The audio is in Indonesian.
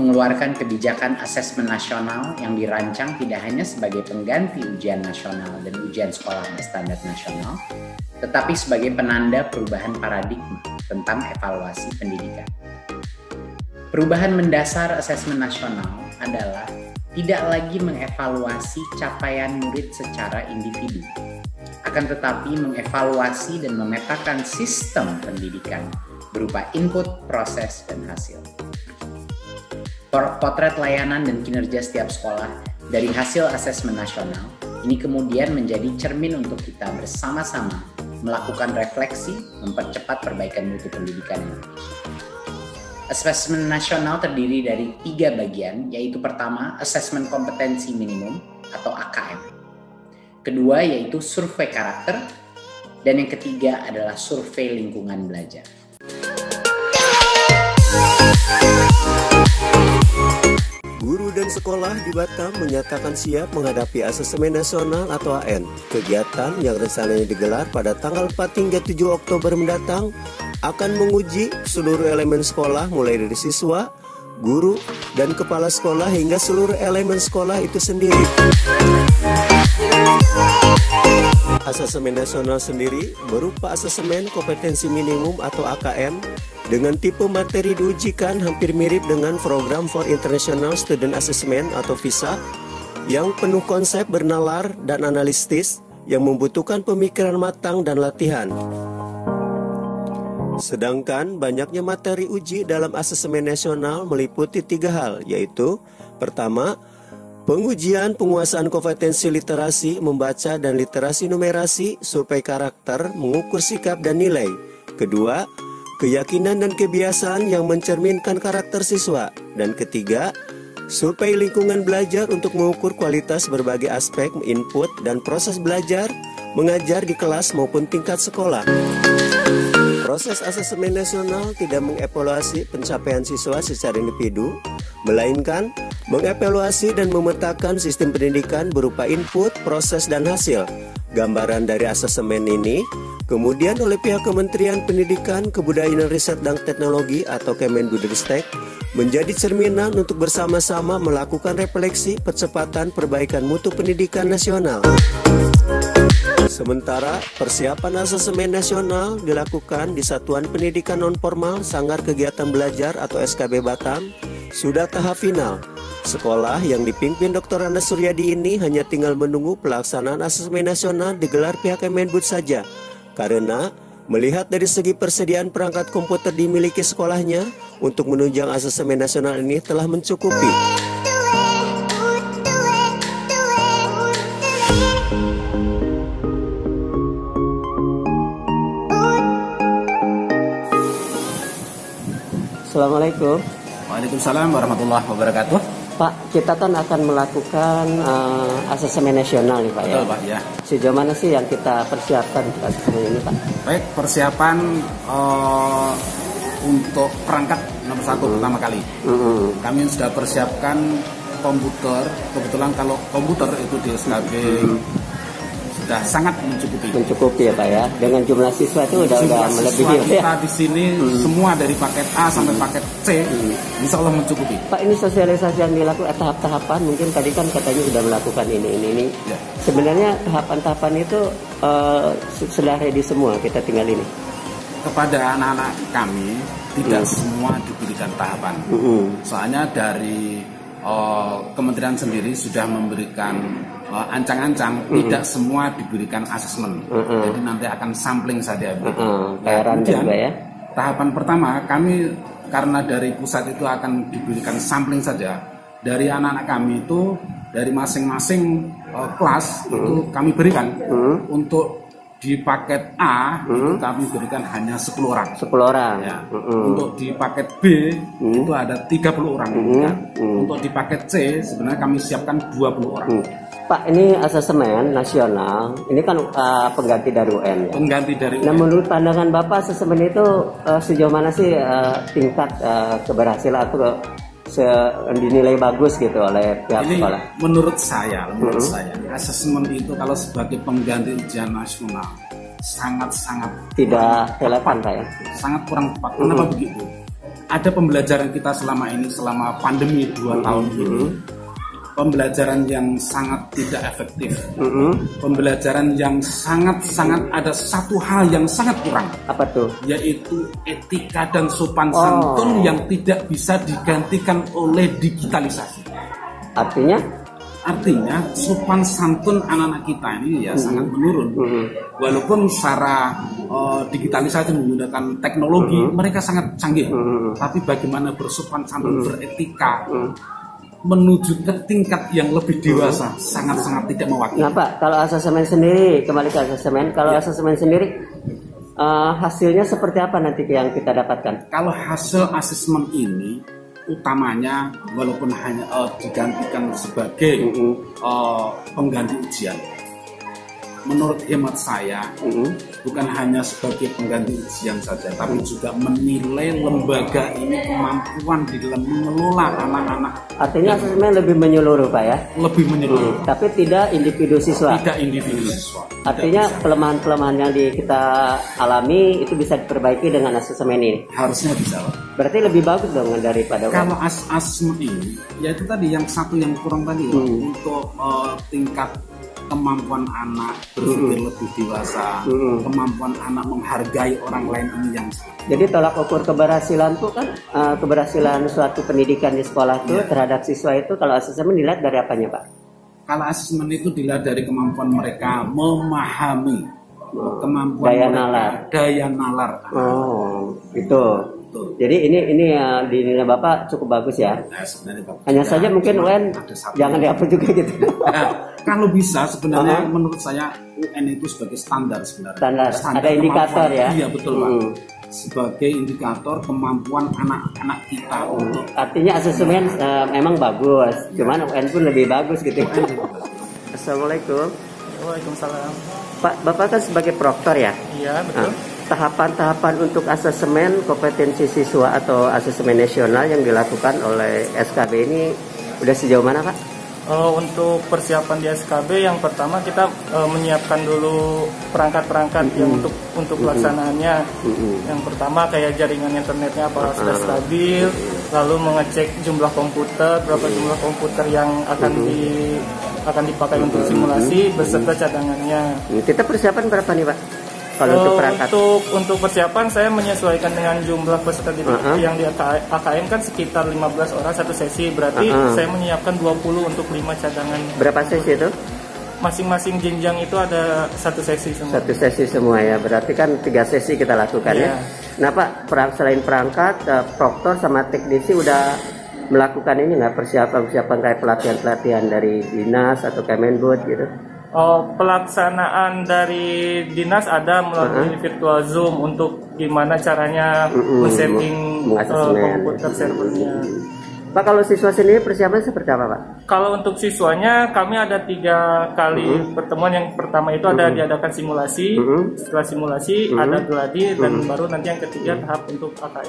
mengeluarkan kebijakan asesmen nasional yang dirancang tidak hanya sebagai pengganti ujian nasional dan ujian sekolah berstandar nasional, tetapi sebagai penanda perubahan paradigma tentang evaluasi pendidikan. Perubahan mendasar asesmen nasional adalah tidak lagi mengevaluasi capaian murid secara individu, akan tetapi mengevaluasi dan memetakan sistem pendidikan berupa input, proses, dan hasil. Potret layanan dan kinerja setiap sekolah dari hasil asesmen nasional ini kemudian menjadi cermin untuk kita bersama-sama melakukan refleksi, mempercepat perbaikan mutu pendidikan Indonesia. Asesmen nasional terdiri dari 3 bagian, yaitu pertama, asesmen kompetensi minimum atau AKM. Kedua, yaitu survei karakter. Dan yang ketiga adalah survei lingkungan belajar. Guru dan sekolah di Batam menyatakan siap menghadapi asesmen nasional atau AN. Kegiatan yang rencananya digelar pada tanggal 4 hingga 7 Oktober mendatang akan menguji seluruh elemen sekolah mulai dari siswa, guru, dan kepala sekolah hingga seluruh elemen sekolah itu sendiri. Asesmen nasional sendiri berupa asesmen kompetensi minimum atau AKM dengan tipe materi diujikan hampir mirip dengan program for International Student Assessment atau VISA yang penuh konsep bernalar dan analitis yang membutuhkan pemikiran matang dan latihan. Sedangkan banyaknya materi uji dalam asesmen nasional meliputi 3 hal, yaitu pertama, pengujian penguasaan kompetensi literasi, membaca dan literasi numerasi, survei karakter, mengukur sikap dan nilai. Kedua, keyakinan dan kebiasaan yang mencerminkan karakter siswa. Dan ketiga, survei lingkungan belajar untuk mengukur kualitas berbagai aspek input dan proses belajar, mengajar di kelas maupun tingkat sekolah. Proses asesmen nasional tidak mengevaluasi pencapaian siswa secara individu, melainkan mengevaluasi dan memetakan sistem pendidikan berupa input, proses, dan hasil. Gambaran dari asesmen ini kemudian oleh pihak Kementerian Pendidikan, Kebudayaan, Riset, dan Teknologi atau Kemendikbudristek menjadi cerminan untuk bersama-sama melakukan refleksi percepatan perbaikan mutu pendidikan nasional. Sementara persiapan asesmen nasional dilakukan di Satuan Pendidikan Non-Formal Sanggar Kegiatan Belajar atau SKB Batam sudah tahap final. Sekolah yang dipimpin Dr. Andes Suryadi ini hanya tinggal menunggu pelaksanaan asesmen nasional digelar pihak Kemendikbud saja. Karena melihat dari segi persediaan perangkat komputer dimiliki sekolahnya untuk menunjang asesmen nasional ini telah mencukupi. Assalamualaikum. Waalaikumsalam warahmatullahi wabarakatuh. Pak, kita kan akan melakukan asesmen nasional nih Pak. Betul, ya? Pak, ya. Sejauh mana sih yang kita persiapkan untuk asesmen ini Pak? Baik, persiapan untuk perangkat nomor 1 pertama kali. Kami sudah persiapkan komputer. Kebetulan kalau komputer itu di SKB sudah sangat mencukupi. Mencukupi ya Pak ya. Dengan jumlah siswa itu udah melebihi kita ya. di sini semua dari paket A sampai paket C, insya Allah mencukupi. Pak, ini sosialisasi yang dilakukan tahap-tahapan, mungkin tadi kan katanya sudah melakukan ini. Ya. Sebenarnya tahapan-tahapan itu sudah ready semua, kita tinggal ini. Kepada anak-anak kami tidak semua diberikan tahapan. Soalnya dari Kementerian sendiri sudah memberikan ancang-ancang, tidak semua diberikan asesmen. Jadi nanti akan sampling saja. Kemudian ya. Tahapan pertama kami karena dari pusat itu akan diberikan sampling saja. Dari anak-anak kami itu dari masing-masing kelas itu kami berikan untuk di paket A itu kami berikan hanya 10 orang. 10 orang. Ya. Untuk di paket B itu ada 30 orang. Ya. Untuk di paket C sebenarnya kami siapkan 20 orang. Pak, ini asesmen nasional, ini kan pengganti dari UN ya? Pengganti dari UN. Nah, menurut pandangan Bapak, asesmen itu sejauh mana sih tingkat keberhasilan atau dinilai bagus gitu oleh pihak ini sekolah? Menurut saya, asesmen itu kalau sebagai pengganti ujian nasional sangat-sangat tidak relevan Pak ya? Sangat kurang tepat. Kenapa begitu? ada pembelajaran kita selama ini, selama pandemi 2 tahun ini, pembelajaran yang sangat tidak efektif, pembelajaran yang sangat ada satu hal yang sangat kurang. Apa tuh? Yaitu etika dan sopan santun yang tidak bisa digantikan oleh digitalisasi. Artinya sopan santun anak-anak kita ini ya sangat menurun. Walaupun secara digitalisasi menggunakan teknologi mereka sangat canggih, tapi bagaimana bersopan santun, beretika, menuju ke tingkat yang lebih dewasa sangat-sangat tidak mewakili. Nah Pak, kalau asemen sendiri, kembali ke asemen, kalau asemen sendiri hasilnya seperti apa nanti yang kita dapatkan? Kalau hasil asesmen ini utamanya walaupun hanya digantikan sebagai pengganti ujian, menurut hemat saya bukan hanya sebagai pengganti ujian saja, tapi juga menilai lembaga ini kemampuan di dalam mengelola anak-anak. Artinya asesmen lebih menyeluruh Pak ya? Lebih menyeluruh. Tapi tidak individu siswa? Tidak individu siswa. Artinya kelemahan-kelemahan yang kita alami itu bisa diperbaiki dengan asesmen ini? Harusnya bisa. Berarti lebih bagus dong daripada kalau asesmen ini, yaitu tadi yang satu yang kurang tadi untuk tingkat kemampuan anak berpikir lebih dewasa, kemampuan anak menghargai orang lain ini yang jadi tolak ukur keberhasilan itu kan keberhasilan suatu pendidikan di sekolah itu terhadap siswa itu kalau asesmen dilihat dari apanya Pak? Kalau asesmen itu dilihat dari kemampuan mereka memahami, kemampuan daya nalar. Oh, itu. Jadi ini dinilai Bapak cukup bagus ya. Hanya saja mungkin UN jangan dihapus juga gitu. Kalau bisa sebenarnya menurut saya UN itu sebagai standar sebenarnya. Standar. Ada indikator ya. Iya betul Pak. Sebagai indikator kemampuan anak-anak kita untuk. Artinya asesmen memang bagus, cuman UN pun lebih bagus gitu. Assalamualaikum. Waalaikumsalam. Pak, Bapak kan sebagai proktor ya? Iya betul. Tahapan-tahapan untuk asesmen kompetensi siswa atau asesmen nasional yang dilakukan oleh SKB ini udah sejauh mana Pak? Untuk persiapan di SKB yang pertama kita menyiapkan dulu perangkat-perangkat yang untuk pelaksanaannya. Yang pertama kayak jaringan internetnya apakah sudah stabil, lalu mengecek jumlah komputer, berapa jumlah komputer yang akan dipakai untuk simulasi beserta cadangannya. Kita persiapan berapa nih Pak? Kalau untuk persiapan saya menyesuaikan dengan jumlah peserta didik yang di AKM kan sekitar 15 orang satu sesi, berarti saya menyiapkan 20 untuk 5 cadangan. Berapa sesi itu? Masing-masing jenjang itu ada satu sesi semua. Satu sesi semua ya, berarti kan 3 sesi kita lakukan ya. Nah Pak, selain perangkat, proktor sama teknisi udah melakukan ini nggak persiapan kayak pelatihan dari dinas atau Kemendikbud gitu? Pelaksanaan dari dinas ada melalui virtual Zoom untuk gimana caranya men-setting komputer servernya. Pak, kalau siswa sendiri persiapan seperti apa Pak? Kalau untuk siswanya kami ada 3 kali pertemuan. Yang pertama itu ada diadakan simulasi, setelah simulasi ada gladi dan baru nanti yang ketiga tahap untuk AKM.